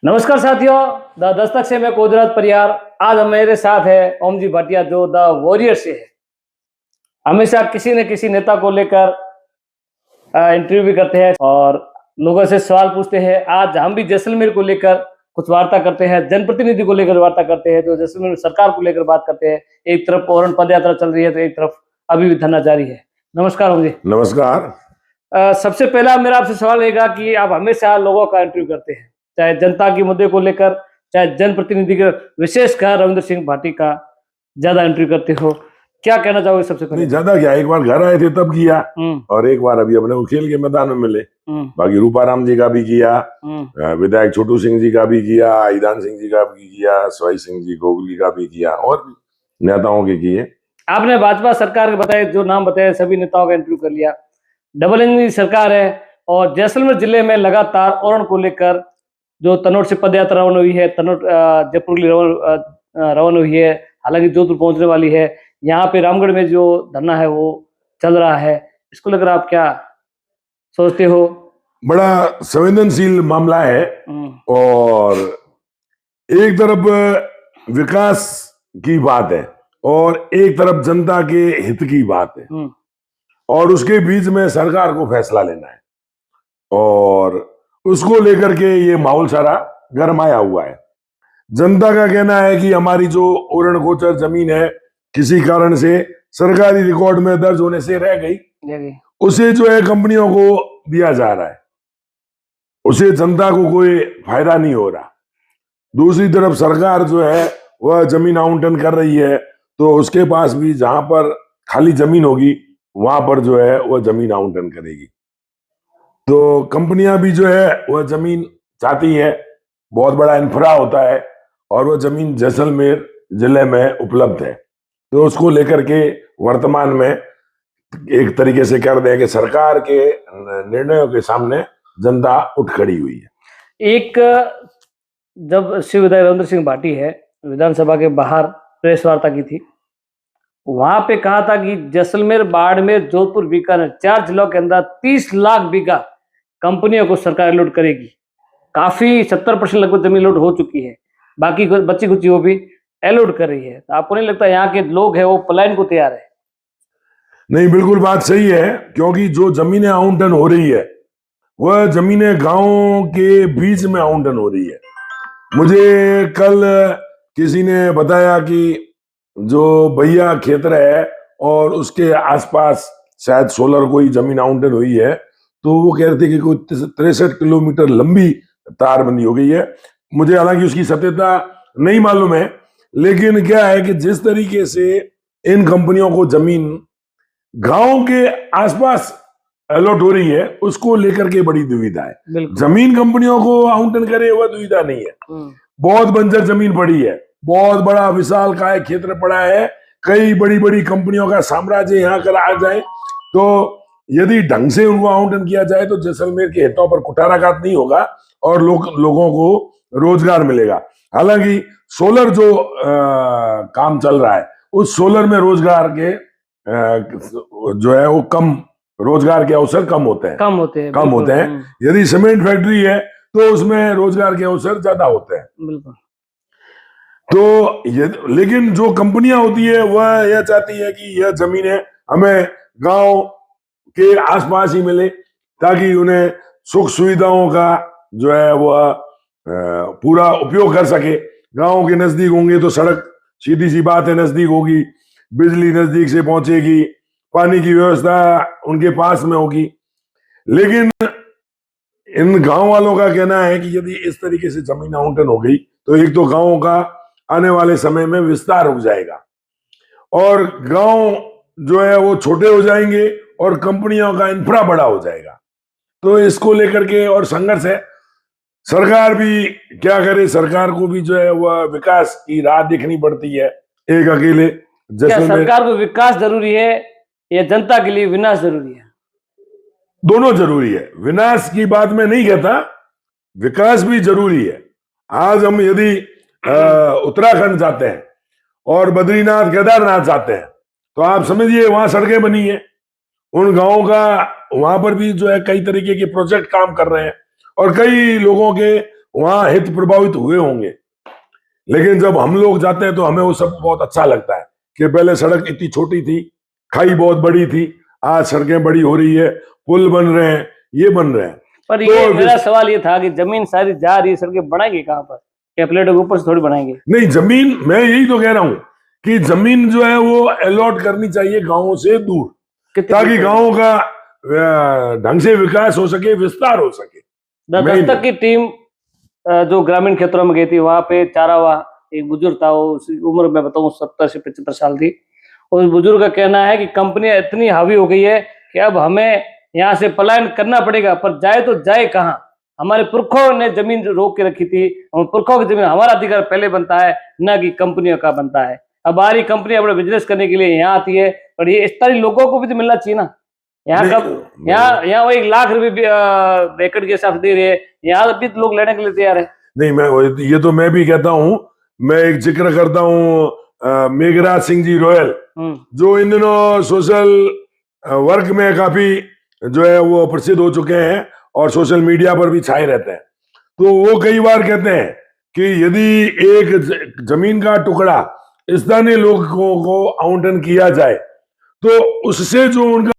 नमस्कार साथियों, द दस्तक से मैं कोदराज परियार। आज मेरे साथ है ओम जी भाटिया जो द वॉरियर से है। हमेशा किसी न किसी नेता को लेकर इंटरव्यू भी करते हैं और लोगों से सवाल पूछते हैं। आज हम भी जैसलमेर को लेकर कुछ वार्ता करते हैं, जनप्रतिनिधि को लेकर वार्ता करते हैं, तो जैसलमेर सरकार को लेकर बात करते हैं। एक तरफ ओरण पद यात्रा चल रही है तो एक तरफ अभी भी धरना जारी है। नमस्कार ओम जी। नमस्कार। सबसे पहला मेरा आपसे सवाल रहेगा कि आप हमेशा लोगों का इंटरव्यू करते हैं, चाहे जनता के मुद्दे को लेकर, चाहे जनप्रतिनिधि के, विशेषकर रविंद्र सिंह भाटी का ज्यादा इंटरव्यू करते हो। क्या कहना चाहोगे सबसे पहले? नहीं, ज्यादा क्या, एक बार घर आए थे तब किया और एक बार अभी अपने को खेल के मैदान में मिले। बाकी रूपाराम जी का भी किया, विधायक छोटू सिंह जी का भी किया, ईदान सिंह जी का भी किया, सवाई सिंह जी गोगली का भी किया और नेताओं के किए। आपने भाजपा सरकार के बताए, जो नाम बताए सभी नेताओं का इंटरव्यू कर लिया। डबल इंजन की सरकार है और जैसलमेर जिले में लगातार ओरण को लेकर जो तनोट से पद यात्रा रवाना हुई है, तनोट जयपुर के लिए रवाना हुई है, हालांकि जोधपुर पहुंचने वाली है। यहाँ पे रामगढ़ में जो धरना है वो चल रहा है, इसको लेकर आप क्या सोचते हो? बड़ा संवेदनशील मामला है और एक तरफ विकास की बात है और एक तरफ जनता के हित की बात है और उसके बीच में सरकार को फैसला लेना है और उसको लेकर के ये माहौल सारा गरमाया हुआ है। जनता का कहना है कि हमारी जो ओरण गोचर जमीन है किसी कारण से सरकारी रिकॉर्ड में दर्ज होने से रह गई, उसे जो है कंपनियों को दिया जा रहा है, उसे जनता को कोई फायदा नहीं हो रहा। दूसरी तरफ सरकार जो है वह जमीन आवंटन कर रही है, तो उसके पास भी जहां पर खाली जमीन होगी वहां पर जो है वह जमीन आवंटन करेगी। तो कंपनियां भी जो है वह जमीन चाहती है, बहुत बड़ा इंफ्रा होता है और वह जमीन जैसलमेर जिले में उपलब्ध है, तो उसको लेकर के वर्तमान में एक तरीके से कर दे कि सरकार के निर्णयों के सामने जनता उठ खड़ी हुई है। एक जब शिव विधायक रविंद्र सिंह भाटी है विधानसभा के बाहर प्रेस वार्ता की थी, वहां पे कहा था कि जैसलमेर, बाड़मेर, जोधपुर, बीकानेर 4 जिलों के अंदर 30 लाख बीघा कंपनियों को सरकार अलॉट करेगी। काफी 70% लगभग जमीन अलॉट हो चुकी है, बाकी बच्ची कुची वो भी अलॉट कर रही है। तो आपको नहीं लगता यहाँ के लोग है वो पलायन को तैयार है? नहीं, बिल्कुल बात सही है, क्योंकि जो जमीनें आवंटन हो रही है वह जमीनें गांवों के बीच में आवंटन हो रही है। मुझे कल किसी ने बताया कि जो भैया क्षेत्र है और उसके आसपास शायद सोलर कोई जमीन आवंटन हुई है, तो वो कह रहे थे कि कोई 63 किलोमीटर लंबी तार बंदी हो गई है। मुझे हालांकि उसकी सत्यता नहीं मालूम है, लेकिन क्या है कि जिस तरीके से इन कंपनियों को जमीन गांव के आसपास अलॉट हो रही है उसको लेकर के बड़ी दुविधा है। जमीन कंपनियों को आवंटन करे वह दुविधा नहीं है। बहुत बंजर जमीन पड़ी है, बहुत बड़ा विशाल काय क्षेत्र पड़ा है, कई बड़ी बड़ी कंपनियों का साम्राज्य यहाँ कर आ जाए, तो यदि ढंग से उनको आवंटन किया जाए तो जैसलमेर के हितों पर कुठाराघात नहीं होगा और लोगों को रोजगार मिलेगा। हालांकि सोलर जो काम चल रहा है उस सोलर में रोजगार के जो है वो कम, रोजगार के अवसर कम होते हैं। यदि सीमेंट फैक्ट्री है तो उसमें रोजगार के अवसर ज्यादा होते हैं। बिल्कुल। तो लेकिन जो कंपनियां होती है वह यह चाहती है कि यह जमीनें हमें गांव के आसपास ही मिले, ताकि उन्हें सुख सुविधाओं का जो है वह पूरा उपयोग कर सके। गांव के नजदीक होंगे तो सड़क सीधी सी बात है नजदीक होगी, बिजली नजदीक से पहुंचेगी, पानी की व्यवस्था उनके पास में होगी। लेकिन इन गांव वालों का कहना है कि यदि इस तरीके से जमीन आवंटन हो गई तो एक तो गांवों का आने वाले समय में विस्तार हो जाएगा और गांव जो है वो छोटे हो जाएंगे और कंपनियों का इंफ्रा बड़ा हो जाएगा। तो इसको लेकर के और संघर्ष है। सरकार भी क्या करे, सरकार को भी जो है वह विकास की राह देखनी पड़ती है। एक अकेले क्या सरकार को विकास जरूरी है या जनता के लिए विनाश जरूरी है? दोनों जरूरी है। विनाश की बात मैं नहीं कहता, विकास भी जरूरी है। आज हम यदि उत्तराखंड जाते हैं और बद्रीनाथ, केदारनाथ जाते हैं तो आप समझिए वहां सड़कें बनी है, उन गांवों का वहां पर भी जो है कई तरीके के प्रोजेक्ट काम कर रहे हैं और कई लोगों के वहां हित प्रभावित हुए होंगे, लेकिन जब हम लोग जाते हैं तो हमें वो सब बहुत अच्छा लगता है कि पहले सड़क इतनी छोटी थी, खाई बहुत बड़ी थी, आज सड़कें बड़ी हो रही है, पुल बन रहे हैं, ये बन रहे हैं। पर तो ये मेरा सवाल ये था कि जमीन सारी जा रही है, सड़कें बनाएंगे कहाँ पर? क्या प्लेटों के ऊपर से थोड़ी बनाएंगे? नहीं, जमीन, मैं यही तो कह रहा हूं कि जमीन जो है वो अलॉट करनी चाहिए गांवों से दूर, कितनी ताकि दूर? गांवों का ढंग से विकास हो सके, विस्तार हो सके। दस्तक की टीम जो ग्रामीण क्षेत्रों में गई थी, वहां पे चारावा एक बुजुर्ग था, वो उसी उम्र में बताऊं 70 से 75 साल थी। उस बुजुर्ग का कहना है कि कंपनियां इतनी हावी हो गई है कि अब हमें यहाँ से पलायन करना पड़ेगा, पर जाए तो जाए कहाँ? हमारे पुरखों ने जमीन रोक के रखी थी, हम पुरखों की जमीन, हमारा अधिकार पहले बनता है, न कि कंपनियों का बनता है। अब बाहरी कंपनी अपना बिजनेस करने के लिए यहाँ आती है, और ये इस तरह लोगों को भी तो मिलना चाहिए ना। यहाँ कब यहाँ वो 1 लाख रुपए एकड़ के हिसाब से दे रहे हैं, यहाँ भी तो लोग लेने के लिए तैयार है। नहीं, ये तो मैं भी कहता हूं, मैं एक जिक्र करता हूं मेघराज सिंह जी रोयल, जो इन दिनों सोशल वर्क में काफी जो है वो प्रसिद्ध हो चुके हैं और सोशल मीडिया पर भी छाए रहते हैं। तो वो कई बार कहते हैं कि यदि एक जमीन का टुकड़ा स्थानीय लोगों को आवंटन किया जाए तो उससे जो उनका